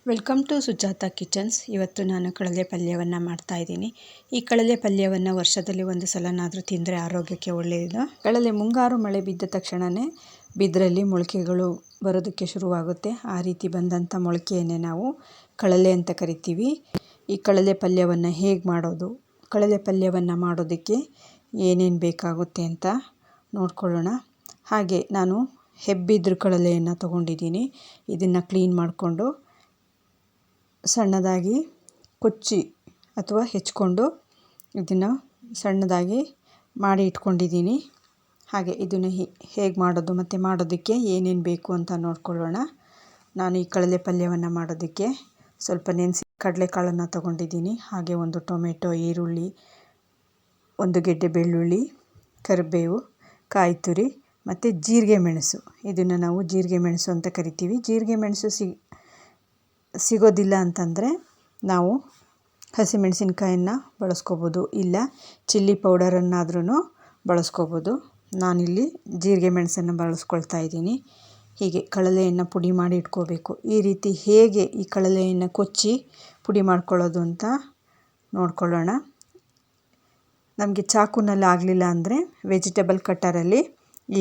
Welcome to Sujata kitchens. ಇವತ್ತು ನಾನು ಕಡಲೆ ಪಲ್ಯವನ್ನು ಮಾಡ್ತಾಯಿದ್ದೀನಿ. ಈ ಕಡಲೆ ಪಲ್ಯವನ್ನು ವರ್ಷದಲ್ಲಿ ಒಂದು ಸಲನಾದರೂ ತಿಂದರೆ ಆರೋಗ್ಯಕ್ಕೆ ಒಳ್ಳೆಯದು. ಕಡಲೆ ಮುಂಗಾರು ಮಳೆ ಬಿದ್ದ ತಕ್ಷಣವೇ ಬಿದ್ದರಲ್ಲಿ ಮೊಳಕೆಗಳು ಬರೋದಕ್ಕೆ ಶುರುವಾಗುತ್ತೆ. ಆ ರೀತಿ ಬಂದಂಥ ಮೊಳಕೆಯನ್ನೇ ನಾವು ಕಡಲೆ ಅಂತ ಕರಿತೀವಿ. ಈ ಕಡಲೆ ಪಲ್ಯವನ್ನು ಹೇಗೆ ಮಾಡೋದು, ಕಡಲೆ ಪಲ್ಯವನ್ನು ಮಾಡೋದಕ್ಕೆ ಏನೇನು ಬೇಕಾಗುತ್ತೆ ಅಂತ ನೋಡ್ಕೊಳ್ಳೋಣ. ಹಾಗೆ ನಾನು ಹೆಬ್ಬಿದ್ರ ಕಡಲೆಯನ್ನು ತೊಗೊಂಡಿದ್ದೀನಿ. ಇದನ್ನು ಕ್ಲೀನ್ ಮಾಡಿಕೊಂಡು ಸಣ್ಣದಾಗಿ ಕೊಚ್ಚಿ ಅಥವಾ ಹೆಚ್ಕೊಂಡು ಇದನ್ನು ಸಣ್ಣದಾಗಿ ಮಾಡಿ ಇಟ್ಕೊಂಡಿದ್ದೀನಿ. ಹಾಗೆ ಇದನ್ನು ಹೇಗೆ ಮಾಡೋದು ಮತ್ತು ಮಾಡೋದಕ್ಕೆ ಏನೇನು ಬೇಕು ಅಂತ ನೋಡ್ಕೊಳ್ಳೋಣ. ನಾನು ಈ ಕಡಲೆ ಪಲ್ಯವನ್ನು ಮಾಡೋದಕ್ಕೆ ಸ್ವಲ್ಪ ನೆನೆಸಿ ಕಡಲೆಕಾಳನ್ನು ತೊಗೊಂಡಿದ್ದೀನಿ. ಹಾಗೆ ಒಂದು ಟೊಮೆಟೊ, ಈರುಳ್ಳಿ, ಒಂದು ಗೆಡ್ಡೆ ಬೆಳ್ಳುಳ್ಳಿ, ಕರಿಬೇವು, ಕಾಯಿ ತುರಿ ಮತ್ತು ಜೀರಿಗೆ ಮೆಣಸು. ಇದನ್ನು ನಾವು ಜೀರಿಗೆ ಮೆಣಸು ಅಂತ ಕರಿತೀವಿ. ಜೀರಿಗೆ ಮೆಣಸು ಸಿಗೋದಿಲ್ಲ ಅಂತಂದರೆ ನಾವು ಹಸಿಮೆಣಸಿನ್ಕಾಯನ್ನು ಬಳಸ್ಕೋಬೋದು, ಇಲ್ಲ ಚಿಲ್ಲಿ ಪೌಡರನ್ನಾದ್ರೂ ಬಳಸ್ಕೋಬೋದು. ನಾನಿಲ್ಲಿ ಜೀರಿಗೆ ಮೆಣಸನ್ನು ಬಳಸ್ಕೊಳ್ತಾ ಇದ್ದೀನಿ. ಹೀಗೆ ಕಡಲೆಯನ್ನು ಪುಡಿ ಮಾಡಿ ಇಟ್ಕೋಬೇಕು. ಈ ರೀತಿ ಹೇಗೆ ಈ ಕಡಲೆಯನ್ನು ಕೊಚ್ಚಿ ಪುಡಿ ಮಾಡ್ಕೊಳ್ಳೋದು ಅಂತ ನೋಡ್ಕೊಳ್ಳೋಣ. ನಮಗೆ ಚಾಕುನಲ್ಲಿ ಆಗಲಿಲ್ಲ ಅಂದರೆ ವೆಜಿಟೇಬಲ್ ಕಟ್ಟರಲ್ಲಿ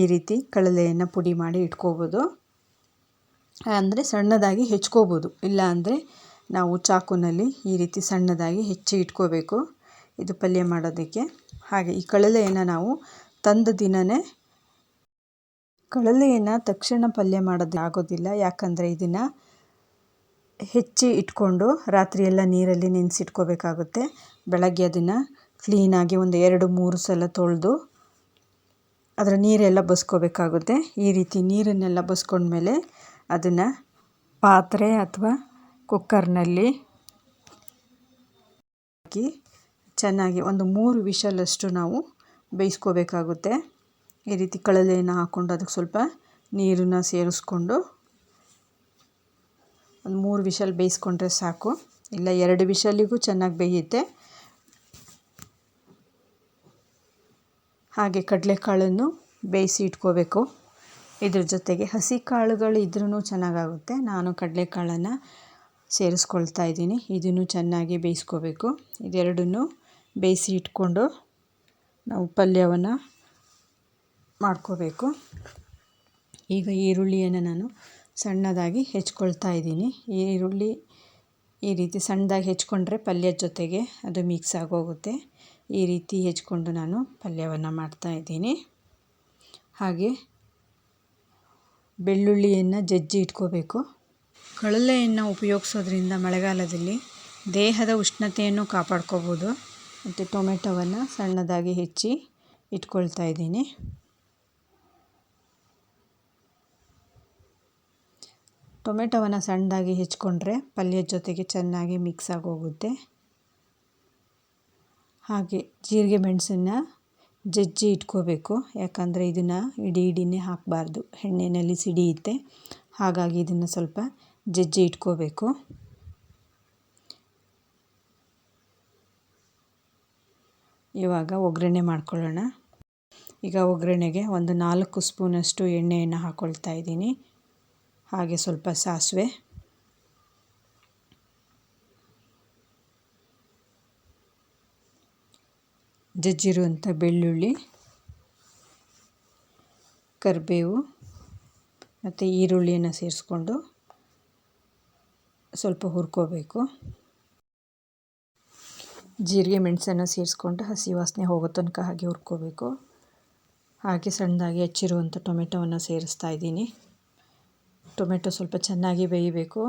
ಈ ರೀತಿ ಕಡಲೆಯನ್ನು ಪುಡಿ ಮಾಡಿ ಇಟ್ಕೋಬೋದು. ಅಂದರೆ ಸಣ್ಣದಾಗಿ ಹೆಚ್ಕೋಬೋದು, ಇಲ್ಲ ಅಂದರೆ ನಾವು ಚಾಕುನಲ್ಲಿ ಈ ರೀತಿ ಸಣ್ಣದಾಗಿ ಹೆಚ್ಚಿ ಇಟ್ಕೋಬೇಕು ಇದು ಪಲ್ಯ ಮಾಡೋದಕ್ಕೆ. ಹಾಗೆ ಈ ಕಡಲೆಯನ್ನು ನಾವು ತಂದ ದಿನವೇ, ಕಡಲೆಯನ್ನು ತಕ್ಷಣ ಪಲ್ಯ ಮಾಡೋದು ಆಗೋದಿಲ್ಲ. ಯಾಕಂದರೆ ಇದನ್ನು ಹೆಚ್ಚಿ ಇಟ್ಕೊಂಡು ರಾತ್ರಿಯೆಲ್ಲ ನೀರಲ್ಲಿ ನೆನೆಸಿಟ್ಕೋಬೇಕಾಗುತ್ತೆ. ಬೆಳಗ್ಗೆ ಅದನ್ನು ಕ್ಲೀನಾಗಿ ಒಂದು 2-3 ಸಲ ತೊಳೆದು ಅದರ ನೀರೆಲ್ಲ ಬಸ್ಕೋಬೇಕಾಗುತ್ತೆ. ಈ ರೀತಿ ನೀರನ್ನೆಲ್ಲ ಬಸ್ಕೊಂಡ್ಮೇಲೆ ಅದನ್ನು ಪಾತ್ರೆ ಅಥವಾ ಕುಕ್ಕರ್ನಲ್ಲಿ ಹಾಕಿ ಚೆನ್ನಾಗಿ ಒಂದು 3 ವಿಷಲಷ್ಟು ನಾವು ಬೇಯಿಸ್ಕೋಬೇಕಾಗುತ್ತೆ. ಈ ರೀತಿ ಕಡಲೆಯನ್ನು ಹಾಕ್ಕೊಂಡು ಅದಕ್ಕೆ ಸ್ವಲ್ಪ ನೀರನ್ನು ಸೇರಿಸ್ಕೊಂಡು ಒಂದು 3 ವಿಷಲ್ ಬೇಯಿಸ್ಕೊಂಡ್ರೆ ಸಾಕು, ಇಲ್ಲ 2 ವಿಷಲಿಗೂ ಚೆನ್ನಾಗಿ ಬೇಯುತ್ತೆ. ಹಾಗೆ ಕಡಲೆಕಾಳನ್ನು ಬೇಯಿಸಿ ಇಟ್ಕೋಬೇಕು. ಇದ್ರ ಜೊತೆಗೆ ಹಸಿ ಕಾಳುಗಳು ಇದ್ರೂ ಚೆನ್ನಾಗಾಗುತ್ತೆ. ನಾನು ಕಡಲೆಕಾಳನ್ನು ಸೇರಿಸ್ಕೊಳ್ತಾ ಇದ್ದೀನಿ. ಇದನ್ನು ಚೆನ್ನಾಗಿ ಬೇಯಿಸ್ಕೋಬೇಕು. ಇದೆರಡನ್ನೂ ಬೇಯಿಸಿ ಇಟ್ಕೊಂಡು ನಾವು ಪಲ್ಯವನ್ನು ಮಾಡ್ಕೋಬೇಕು. ಈಗ ಈರುಳ್ಳಿಯನ್ನು ನಾನು ಸಣ್ಣದಾಗಿ ಹೆಚ್ಕೊಳ್ತಾ ಇದ್ದೀನಿ. ಈರುಳ್ಳಿ ಈ ರೀತಿ ಸಣ್ಣದಾಗಿ ಹೆಚ್ಕೊಂಡ್ರೆ ಪಲ್ಯದ ಜೊತೆಗೆ ಅದು ಮಿಕ್ಸ್ ಆಗೋಗುತ್ತೆ. ಈ ರೀತಿ ಹೆಚ್ಕೊಂಡು ನಾನು ಪಲ್ಯವನ್ನು ಮಾಡ್ತಾಯಿದ್ದೀನಿ. ಹಾಗೆ ಬೆಳ್ಳುಳ್ಳಿಯನ್ನು ಜಜ್ಜಿ ಇಟ್ಕೋಬೇಕು. ಕಡಲೆಯನ್ನು ಉಪಯೋಗಿಸೋದ್ರಿಂದ ಮಳೆಗಾಲದಲ್ಲಿ ದೇಹದ ಉಷ್ಣತೆಯನ್ನು ಕಾಪಾಡ್ಕೋಬೋದು. ಮತ್ತು ಟೊಮೆಟೊವನ್ನು ಸಣ್ಣದಾಗಿ ಹೆಚ್ಚಿ ಇಟ್ಕೊಳ್ತಾ ಇದ್ದೀನಿ. ಟೊಮೆಟೊವನ್ನು ಸಣ್ಣದಾಗಿ ಹೆಚ್ಕೊಂಡ್ರೆ ಪಲ್ಯದ ಜೊತೆಗೆ ಚೆನ್ನಾಗಿ ಮಿಕ್ಸ್ ಆಗೋಗುತ್ತೆ. ಹಾಗೆ ಜೀರಿಗೆ ಮೆಣಸನ್ನು ಜಜ್ಜಿ ಇಟ್ಕೋಬೇಕು. ಯಾಕಂದರೆ ಇದನ್ನು ಇಡಿನೇ ಹಾಕಬಾರ್ದು, ಎಣ್ಣೆಯಲ್ಲಿ ಸಿಡಿಯುತ್ತೆ. ಹಾಗಾಗಿ ಇದನ್ನು ಸ್ವಲ್ಪ ಜಜ್ಜಿ ಇಟ್ಕೋಬೇಕು. ಇವಾಗ ಒಗ್ಗರಣೆ ಮಾಡ್ಕೊಳ್ಳೋಣ. ಈಗ ಒಗ್ಗರಣೆಗೆ ಒಂದು 4 ಸ್ಪೂನಷ್ಟು ಎಣ್ಣೆಯನ್ನು ಹಾಕ್ಕೊಳ್ತಾ ಇದ್ದೀನಿ. ಹಾಗೆ ಸ್ವಲ್ಪ ಸಾಸಿವೆ, ಜಜ್ಜಿರುವಂಥ ಬೆಳ್ಳುಳ್ಳಿ, ಕರಿಬೇವು ಮತ್ತು ಈರುಳ್ಳಿಯನ್ನು ಸೇರಿಸ್ಕೊಂಡು ಸ್ವಲ್ಪ ಹುರ್ಕೋಬೇಕು. ಜೀರಿಗೆ ಮೆಣಸನ್ನು ಸೇರಿಸ್ಕೊಂಡು ಹಸಿ ವಾಸನೆ ಹೋಗೋ ತನಕ ಹಾಗೆ ಹುರ್ಕೋಬೇಕು. ಹಾಗೆ ಸಣ್ಣದಾಗಿ ಹೆಚ್ಚಿರುವಂಥ ಟೊಮೆಟೊವನ್ನು ಸೇರಿಸ್ತಾ ಇದ್ದೀನಿ. ಟೊಮೆಟೊ ಸ್ವಲ್ಪ ಚೆನ್ನಾಗಿ ಬೇಯಬೇಕು.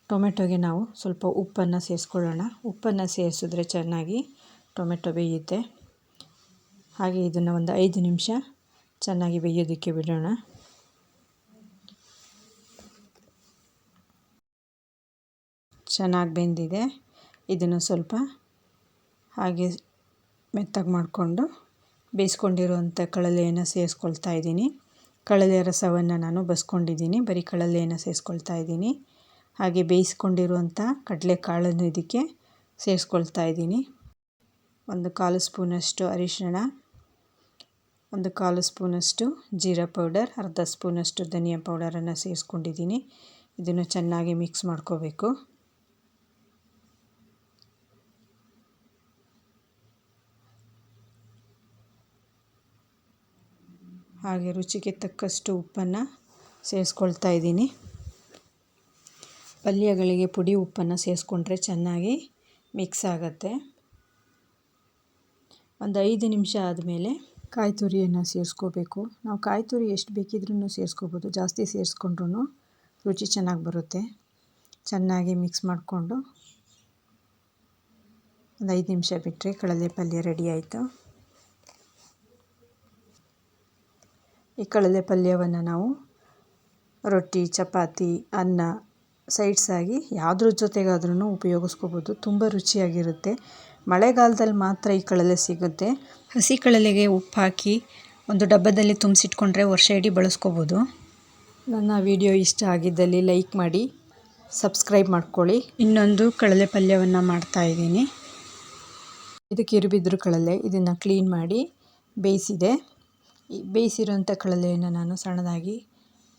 ಟೊಮೆಟೊಗೆ ನಾವು ಸ್ವಲ್ಪ ಉಪ್ಪನ್ನು ಸೇರಿಸ್ಕೊಳ್ಳೋಣ. ಉಪ್ಪನ್ನು ಸೇರಿಸಿದ್ರೆ ಚೆನ್ನಾಗಿ ಟೊಮೆಟೊ ಬೇಯುತ್ತೆ. ಹಾಗೆ ಇದನ್ನು ಒಂದು 5 ನಿಮಿಷ ಚೆನ್ನಾಗಿ ಬೇಯೋದಕ್ಕೆ ಬಿಡೋಣ. ಚೆನ್ನಾಗಿ ಬೆಂದಿದೆ. ಇದನ್ನು ಸ್ವಲ್ಪ ಹಾಗೆ ಮೆತ್ತಗೆ ಮಾಡಿಕೊಂಡು ಬೇಯಿಸ್ಕೊಂಡಿರುವಂಥ ಕಡಲೆಯನ್ನು ಸೇರಿಸ್ಕೊಳ್ತಾ ಇದ್ದೀನಿ. ಕಡಲೆ ರಸವನ್ನು ನಾನು ಬಸ್ಕೊಂಡಿದ್ದೀನಿ, ಬರೀ ಕಡಲೆಯನ್ನು ಸೇರಿಸ್ಕೊಳ್ತಾ ಇದ್ದೀನಿ. ಹಾಗೆ ಬೇಯಿಸ್ಕೊಂಡಿರುವಂಥ ಕಡಲೆಕಾಳನ್ನು ಇದಕ್ಕೆ ಸೇರಿಸ್ಕೊಳ್ತಾ ಇದ್ದೀನಿ. ಒಂದು 1/4 ಸ್ಪೂನಷ್ಟು ಅರಿಶಿಣ, ಒಂದು 1/4 ಸ್ಪೂನಷ್ಟು ಜೀರಾ ಪೌಡರ್, ಅರ್ಧ ಸ್ಪೂನಷ್ಟು ಧನಿಯಾ ಪೌಡರನ್ನು ಸೇರಿಸ್ಕೊಂಡಿದ್ದೀನಿ. ಇದನ್ನು ಚೆನ್ನಾಗಿ ಮಿಕ್ಸ್ ಮಾಡ್ಕೋಬೇಕು. ಹಾಗೆ ರುಚಿಗೆ ತಕ್ಕಷ್ಟು ಉಪ್ಪನ್ನು ಸೇರಿಸ್ಕೊಳ್ತಾ ಇದ್ದೀನಿ. ಪಲ್ಯಗಳಿಗೆ ಪುಡಿ ಉಪ್ಪನ್ನು ಸೇರಿಸ್ಕೊಂಡ್ರೆ ಚೆನ್ನಾಗಿ ಮಿಕ್ಸ್ ಆಗುತ್ತೆ. ಒಂದು 5 ನಿಮಿಷ ಆದಮೇಲೆ ಕಾಯಿ ತುರಿಯನ್ನು ಸೇರಿಸ್ಕೋಬೇಕು. ನಾವು ಕಾಯಿ ತುರಿ ಎಷ್ಟು ಬೇಕಿದ್ರೂ ಸೇರಿಸ್ಕೋಬೋದು, ಜಾಸ್ತಿ ಸೇರಿಸ್ಕೊಂಡ್ರೂ ರುಚಿ ಚೆನ್ನಾಗಿ ಬರುತ್ತೆ. ಚೆನ್ನಾಗಿ ಮಿಕ್ಸ್ ಮಾಡಿಕೊಂಡು ಒಂದು 5 ನಿಮಿಷ ಬಿಟ್ಟರೆ ಕಡಲೆ ಪಲ್ಯ ರೆಡಿ ಆಯಿತು. ಈ ಕಡಲೆ ಪಲ್ಯವನ್ನು ನಾವು ರೊಟ್ಟಿ, ಚಪಾತಿ, ಅನ್ನ ಸೈಡ್ಸಾಗಿ ಯಾವುದ್ರ ಜೊತೆಗಾದ್ರೂ ಉಪಯೋಗಿಸ್ಕೋಬೋದು. ತುಂಬ ರುಚಿಯಾಗಿರುತ್ತೆ. ಮಳೆಗಾಲದಲ್ಲಿ ಮಾತ್ರ ಈ ಕಡಲೆ ಸಿಗುತ್ತೆ. ಹಸಿ ಕಡಲೆಗೆ ಉಪ್ಪು ಹಾಕಿ ಒಂದು ಡಬ್ಬದಲ್ಲಿ ತುಂಬಿಸಿಟ್ಕೊಂಡ್ರೆ ವರ್ಷ ಇಡೀ ಬಳಸ್ಕೋಬೋದು. ನನ್ನ ವಿಡಿಯೋ ಇಷ್ಟ ಆಗಿದ್ದಲ್ಲಿ ಲೈಕ್ ಮಾಡಿ, ಸಬ್ಸ್ಕ್ರೈಬ್ ಮಾಡ್ಕೊಳ್ಳಿ. ಇನ್ನೊಂದು ಕಡಲೆ ಪಲ್ಯವನ್ನು ಮಾಡ್ತಾಯಿದ್ದೀನಿ. ಇದು ಕಿರುಬಿದ್ರು ಕಡಲೆ. ಇದನ್ನು ಕ್ಲೀನ್ ಮಾಡಿ ಬೇಯಿಸಿದೆ. ಈ ಬೇಯಿಸಿರೋಂಥ ಕಡಲೆಯನ್ನು ನಾನು ಸಣ್ಣದಾಗಿ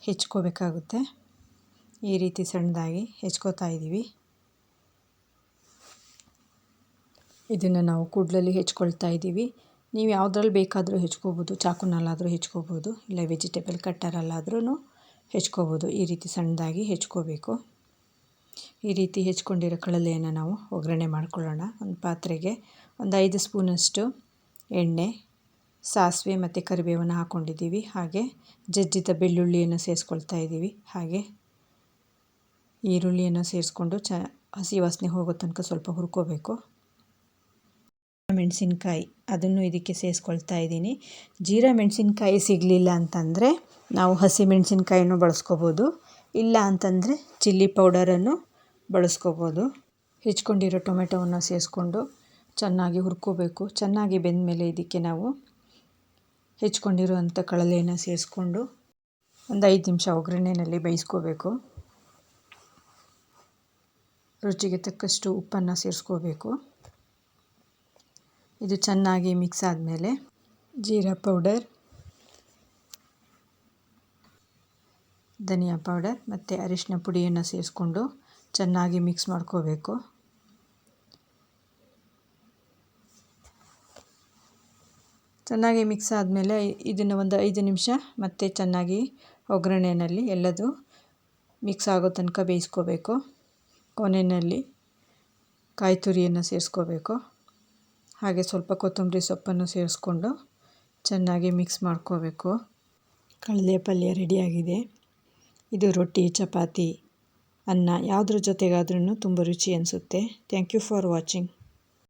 ಹೆಚ್ಕೋಬೇಕಾಗುತ್ತೆ. ಈ ರೀತಿ ಸಣ್ಣದಾಗಿ ಹೆಚ್ಕೋತಾ ಇದ್ದೀವಿ. ಇದನ್ನು ನಾವು ಕೂದಲಲ್ಲಿ ಹೆಚ್ಕೊಳ್ತಾ ಇದ್ದೀವಿ. ನೀವು ಯಾವುದ್ರಲ್ಲಿ ಬೇಕಾದರೂ ಹೆಚ್ಕೋಬೋದು. ಚಾಕುನಲ್ಲಾದರೂ ಹೆಚ್ಕೋಬೋದು, ಇಲ್ಲ ವೆಜಿಟೇಬಲ್ ಕಟ್ಟರಲ್ಲಾದ್ರೂ ಹೆಚ್ಕೋಬೋದು. ಈ ರೀತಿ ಸಣ್ಣದಾಗಿ ಹೆಚ್ಕೋಬೇಕು. ಈ ರೀತಿ ಹೆಚ್ಕೊಂಡಿರೋ ಕಡಲೆಯನ್ನು ನಾವು ಒಗ್ಗರಣೆ ಮಾಡ್ಕೊಳ್ಳೋಣ. ಒಂದು ಪಾತ್ರೆಗೆ ಒಂದು 5 ಸ್ಪೂನಷ್ಟು ಎಣ್ಣೆ, ಸಾಸಿವೆ ಮತ್ತು ಕರಿಬೇವನ್ನು ಹಾಕ್ಕೊಂಡಿದ್ದೀವಿ. ಹಾಗೆ ಜಜ್ಜಿದ ಬೆಳ್ಳುಳ್ಳಿಯನ್ನು ಸೇರಿಸ್ಕೊಳ್ತಾ ಇದ್ದೀವಿ. ಹಾಗೆ ಈರುಳ್ಳಿಯನ್ನು ಸೇರಿಸ್ಕೊಂಡು ಹಸಿ ವಾಸನೆ ಹೋಗೋ ತನಕ ಸ್ವಲ್ಪ ಹುರ್ಕೋಬೇಕು. ಮೆಣಸಿನ್ಕಾಯಿ ಅದನ್ನು ಇದಕ್ಕೆ ಸೇರಿಸ್ಕೊಳ್ತಾ ಇದ್ದೀನಿ. ಜೀರಾ ಮೆಣಸಿನ್ಕಾಯಿ ಸಿಗಲಿಲ್ಲ ಅಂತಂದರೆ ನಾವು ಹಸಿ ಮೆಣಸಿನ್ಕಾಯಿನೂ ಬಳಸ್ಕೋಬೋದು, ಇಲ್ಲ ಅಂತಂದರೆ ಚಿಲ್ಲಿ ಪೌಡರನ್ನು ಬಳಸ್ಕೋಬೋದು. ಹೆಚ್ಕೊಂಡಿರೋ ಟೊಮೆಟೊವನ್ನು ಸೇರಿಸ್ಕೊಂಡು ಚೆನ್ನಾಗಿ ಹುರ್ಕೋಬೇಕು. ಚೆನ್ನಾಗಿ ಬೆಂದ ಮೇಲೆ ಇದಕ್ಕೆ ನಾವು ಹೆಚ್ಕೊಂಡಿರುವಂಥ ಕಡಲೆಯನ್ನು ಸೇರಿಸ್ಕೊಂಡು ಒಂದು 5 ನಿಮಿಷ ಒಗ್ಗರಣೆಯಲ್ಲಿ ಬೇಯಿಸ್ಕೋಬೇಕು. ರುಚಿಗೆ ತಕ್ಕಷ್ಟು ಉಪ್ಪನ್ನು ಸೇರಿಸ್ಕೋಬೇಕು. ಇದು ಚೆನ್ನಾಗಿ ಮಿಕ್ಸ್ ಆದಮೇಲೆ ಜೀರಾ ಪೌಡರ್, ಧನಿಯಾ ಪೌಡರ್ ಮತ್ತು ಅರಿಶಿನ ಪುಡಿಯನ್ನು ಸೇರಿಸ್ಕೊಂಡು ಚೆನ್ನಾಗಿ ಮಿಕ್ಸ್ ಮಾಡ್ಕೋಬೇಕು. ಚೆನ್ನಾಗಿ ಮಿಕ್ಸ್ ಆದಮೇಲೆ ಇದನ್ನು ಒಂದು 5 ನಿಮಿಷ ಮತ್ತೆ ಚೆನ್ನಾಗಿ ಒಗ್ಗರಣೆಯಲ್ಲಿ ಎಲ್ಲದೂ ಮಿಕ್ಸ್ ಆಗೋ ತನಕ ಬೇಯಿಸ್ಕೋಬೇಕು. ಕೊನೆಯಲ್ಲಿ ಕಾಯಿ ತುರಿಯನ್ನು ಸೇರಿಸ್ಕೋಬೇಕು. ಹಾಗೆ ಸ್ವಲ್ಪ ಕೊತ್ತಂಬರಿ ಸೊಪ್ಪನ್ನು ಸೇರಿಸ್ಕೊಂಡು ಚೆನ್ನಾಗಿ ಮಿಕ್ಸ್ ಮಾಡ್ಕೋಬೇಕು. ಕಡಲೆ ಪಲ್ಯ ರೆಡಿಯಾಗಿದೆ. ಇದು ರೊಟ್ಟಿ, ಚಪಾತಿ, ಅನ್ನ ಯಾವುದ್ರ ಜೊತೆಗಾದ್ರೂ ತುಂಬ ರುಚಿ ಅನಿಸುತ್ತೆ. Thank you for watching.